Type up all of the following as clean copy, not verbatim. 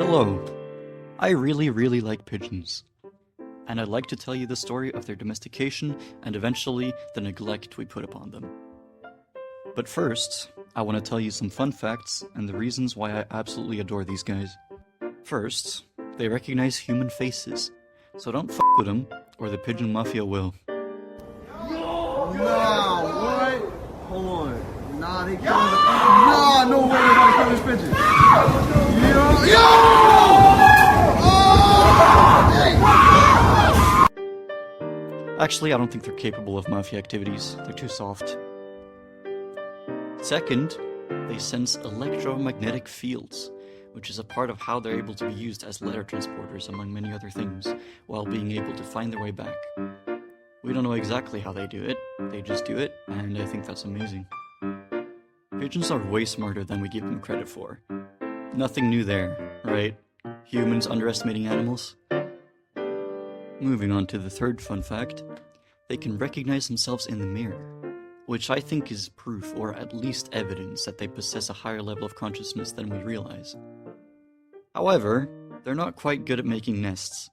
Hello. I really like pigeons. And I'd like to tell you the story of their domestication and eventually the neglect we put upon them. But first, I want to tell you some fun facts and the reasons why I absolutely adore these guys. First, they recognize human faces, so don't f with them or the pigeon mafia will. Nah, what? Hold on. Nah, they killing the pigeon. Nah, no way they're about to kill this pigeon. Yo! Oh! Actually, I don't think they're capable of mafia activities. They're too soft. Second, they sense electromagnetic fields, which is a part of how they're able to be used as letter transporters among many other things, while being able to find their way back. We don't know exactly how they do it, they just do it, and I think that's amazing. Pigeons are way smarter than we give them credit for. Nothing new there, right? Humans underestimating animals? Moving on to the third fun fact, they can recognize themselves in the mirror, which I think is proof, or at least evidence, that they possess a higher level of consciousness than we realize. However, they're not quite good at making nests.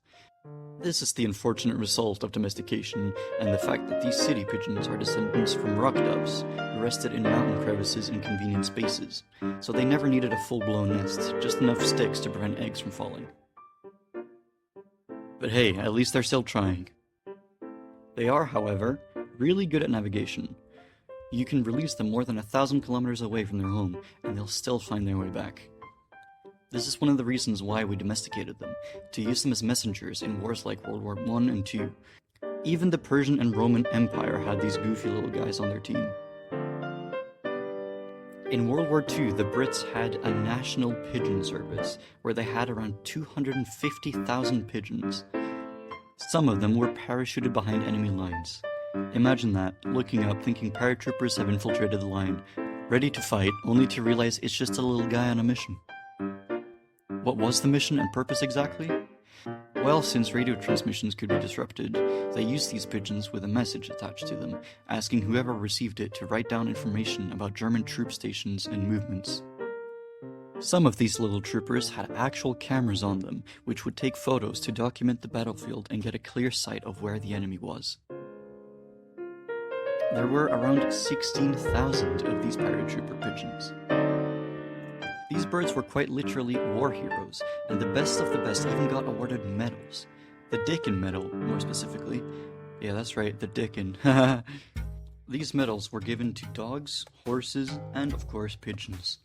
This is the unfortunate result of domestication and the fact that these city pigeons are descendants from rock doves, who rested in mountain crevices in convenient spaces, so they never needed a full-blown nest, just enough sticks to prevent eggs from falling. But hey, at least they're still trying. They are, however, really good at navigation. You can release them more than 1,000 kilometers away from their home, and they'll still find their way back. This is one of the reasons why we domesticated them, to use them as messengers in wars like World War I and II. Even the Persian and Roman Empire had these goofy little guys on their team. In World War II, the Brits had a national pigeon service, where they had around 250,000 pigeons. Some of them were parachuted behind enemy lines. Imagine that, looking up thinking paratroopers have infiltrated the line, ready to fight, only to realize it's just a little guy on a mission. What was the mission and purpose exactly? Well, since radio transmissions could be disrupted, they used these pigeons with a message attached to them, asking whoever received it to write down information about German troop stations and movements. Some of these little troopers had actual cameras on them, which would take photos to document the battlefield and get a clear sight of where the enemy was. There were around 16,000 of these paratrooper pigeons. These birds were quite literally war heroes, and the best of the best even got awarded medals. The Dickin Medal, more specifically. Yeah, that's right, the Dickin. These medals were given to dogs, horses, and of course pigeons.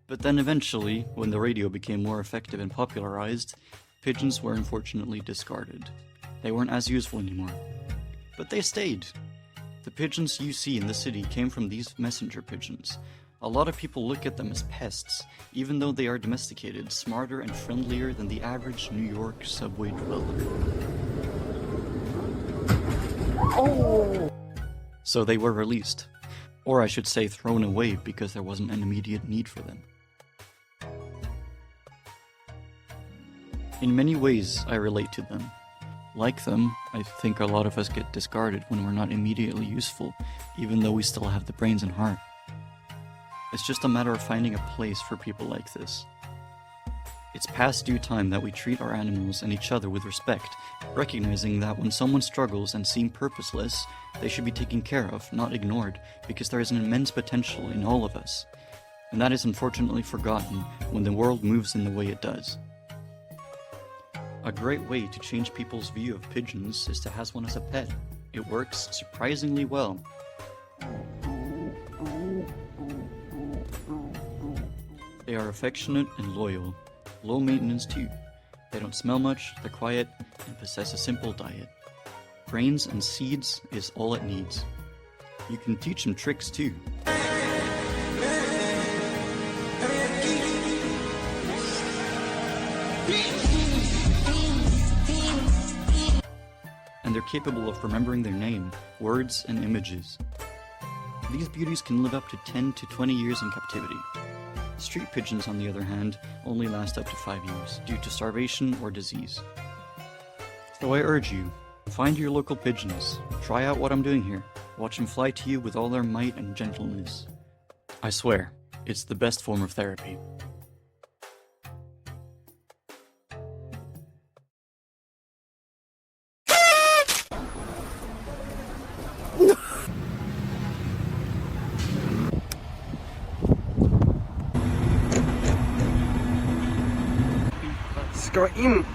But then eventually, when the radio became more effective and popularized, pigeons were unfortunately discarded. They weren't as useful anymore. But they stayed. The pigeons you see in the city came from these messenger pigeons. A lot of people look at them as pests, even though they are domesticated, smarter and friendlier than the average New York subway dweller. Oh! So they were released. Or I should say thrown away because there wasn't an immediate need for them. In many ways, I relate to them. Like them, I think a lot of us get discarded when we're not immediately useful, even though we still have the brains and heart. It's just a matter of finding a place for people like this. It's past due time that we treat our animals and each other with respect, recognizing that when someone struggles and seem purposeless, they should be taken care of, not ignored, because there is an immense potential in all of us. And that is unfortunately forgotten when the world moves in the way it does. A great way to change people's view of pigeons is to have one as a pet. It works surprisingly well. They are affectionate and loyal, low maintenance too. They don't smell much, they're quiet, and possess a simple diet. Brains and seeds is all it needs. You can teach them tricks too. And they're capable of remembering their name, words, and images. These beauties can live up to 10 to 20 years in captivity. Street pigeons, on the other hand, only last up to 5 years, due to starvation or disease. So I urge you, find your local pigeons, try out what I'm doing here, watch them fly to you with all their might and gentleness. I swear, it's the best form of therapy. Let's go in.